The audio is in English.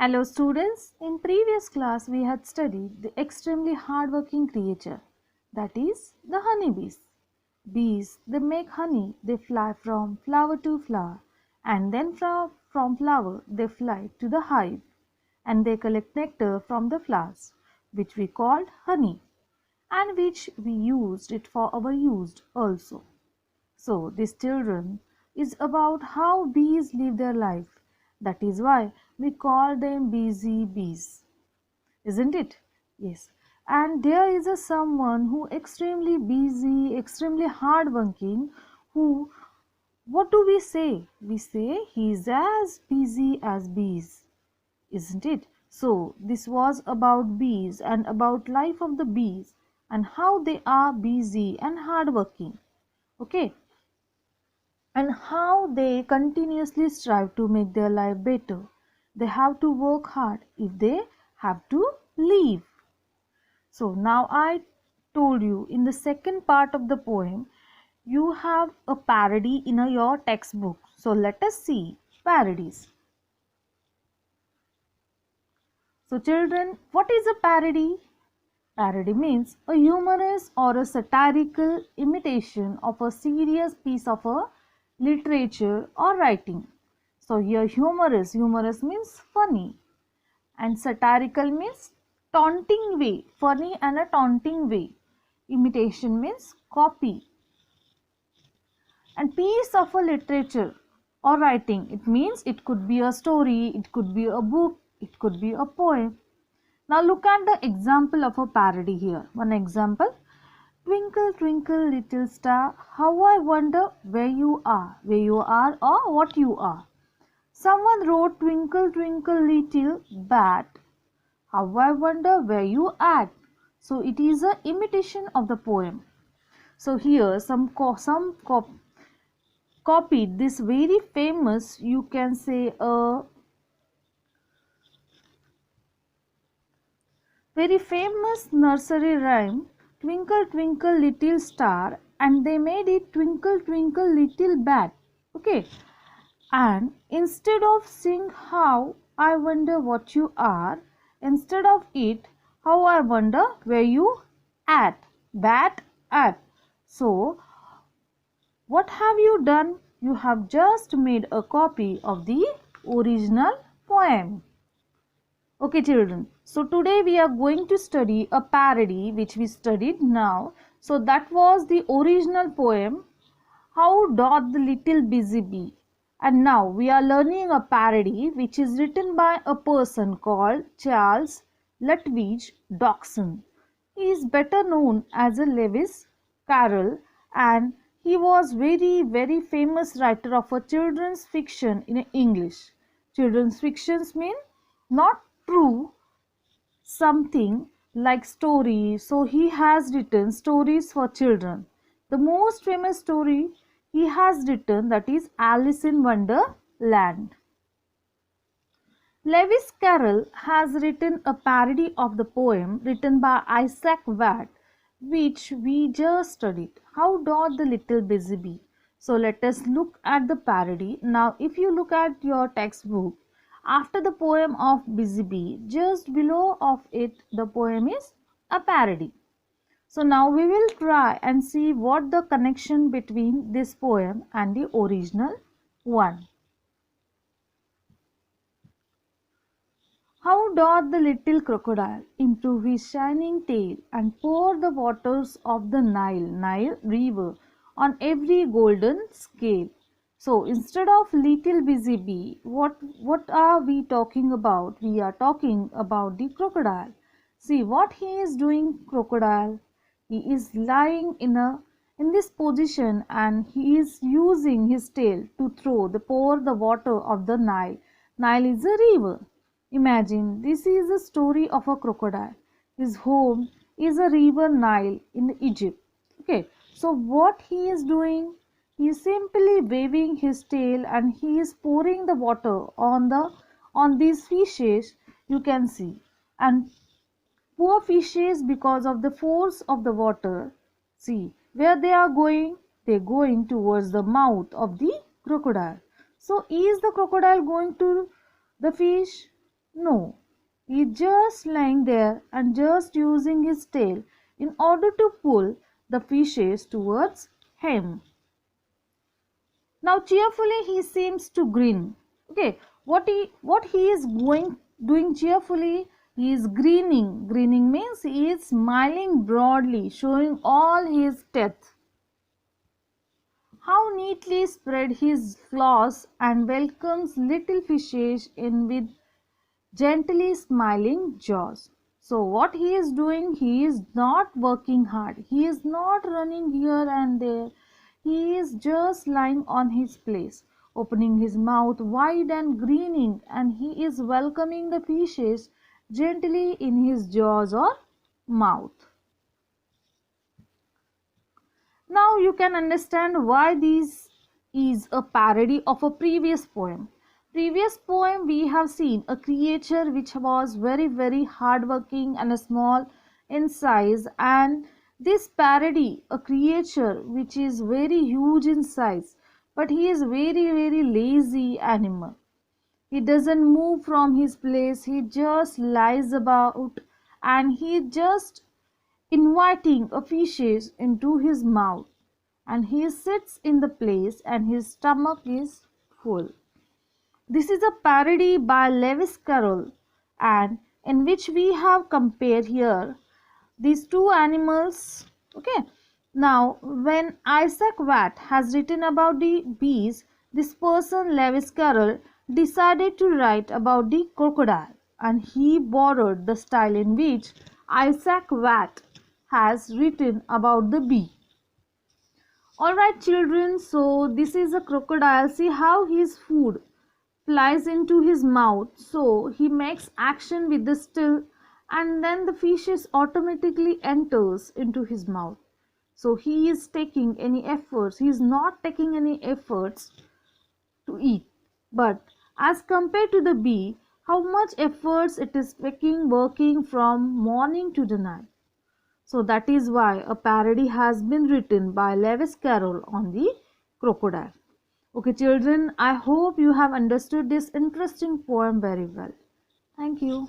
Hello students, in previous class we had studied the extremely hardworking creature, that is the honeybees. Bees, they make honey, they fly from flower to flower, and then from flower they fly to the hive, and they collect nectar from the flowers, which we called honey, and which we used it for our use also. So, this children is about how bees live their life. That is why we call them busy bees, isn't it? Yes. And there is a someone who extremely busy, extremely hardworking, who, what do we say? We say he is as busy as bees, isn't it? So this was about bees and about life of the bees and how they are busy and hardworking. Okay, and how they continuously strive to make their life better. They have to work hard if they have to live. So now I told you in the second part of the poem, you have a parody in your textbook. So let us see parodies. So children, what is a parody? Parody means a humorous or a satirical imitation of a serious piece of a literature or writing. So here humorous means funny, and satirical means taunting way, funny and a taunting way. Imitation means copy, and piece of a literature or writing, it means it could be a story, it could be a book, it could be a poem. Now look at the example of a parody here. One example. Twinkle, twinkle, little star, how I wonder where you are or what you are. Someone wrote, twinkle, twinkle, little bat, how I wonder where you at. So it is a imitation of the poem. So here copied this very famous, you can say a very famous nursery rhyme, Twinkle Twinkle Little Star, and they made it Twinkle Twinkle Little Bat. Okay, and instead of sing how I wonder what you are, instead of it, how I wonder where you at, bat at. So, what have you done? You have just made a copy of the original poem. Okay children, so today we are going to study a parody which we studied now. So that was the original poem, How Doth the Little Busy Bee. And now we are learning a parody which is written by a person called Charles Lutwidge Dodgson. He is better known as a Lewis Carroll, and he was very famous writer of a children's fiction in English. Children's fictions mean not true, something like stories. So he has written stories for children. The most famous story he has written, that is Alice in Wonderland. Lewis Carroll has written a parody of the poem written by Isaac Watts, which we just studied. How doth the little busy bee? So let us look at the parody. Now if you look at your textbook, after the poem of Busy Bee, just below of it the poem is a parody. So now we will try and see what the connection between this poem and the original one. How doth the little crocodile improve his shining tail and pour the waters of the Nile river on every golden scale. So instead of little busy bee, what are we talking about? We are talking about the crocodile. See what he is doing, crocodile. He is lying in this position, and he is using his tail to pour the water of the Nile. Nile is a river. Imagine this is a story of a crocodile. His home is a river Nile in Egypt. Okay, so what he is doing? He is simply waving his tail and he is pouring the water on these fishes, you can see. And poor fishes, because of the force of the water, see where they are going? They are going towards the mouth of the crocodile. So is the crocodile going to the fish? No, he's just lying there and just using his tail in order to pull the fishes towards him. Now cheerfully he seems to grin. Okay, what he is doing cheerfully, he is grinning. Grinning means he is smiling broadly, showing all his teeth. How neatly spread his claws and welcomes little fishes in with gently smiling jaws. So what he is doing, he is not working hard. He is not running here and there. He is just lying on his place, opening his mouth wide and grinning, and he is welcoming the fishes gently in his jaws or mouth. Now you can understand why this is a parody of a previous poem. Previous poem we have seen a creature which was very hardworking and small in size, and this parody a creature which is very huge in size, but he is very lazy animal. He doesn't move from his place, he just lies about, and he just inviting a fishes into his mouth, and he sits in the place and his stomach is full. This is a parody by Lewis Carroll, and in which we have compared here these two animals. Okay, now when Isaac Watt has written about the bees, this person Lewis Carroll decided to write about the crocodile, and he borrowed the style in which Isaac Watt has written about the bee. Alright children, so this is a crocodile. See how his food flies into his mouth. So he makes action with the still, and then the fishes automatically enters into his mouth. So he is taking any efforts. He is not taking any efforts to eat. But as compared to the bee, how much efforts it is taking working from morning to the night. So that is why a parody has been written by Lewis Carroll on the crocodile. Okay children, I hope you have understood this interesting poem very well. Thank you.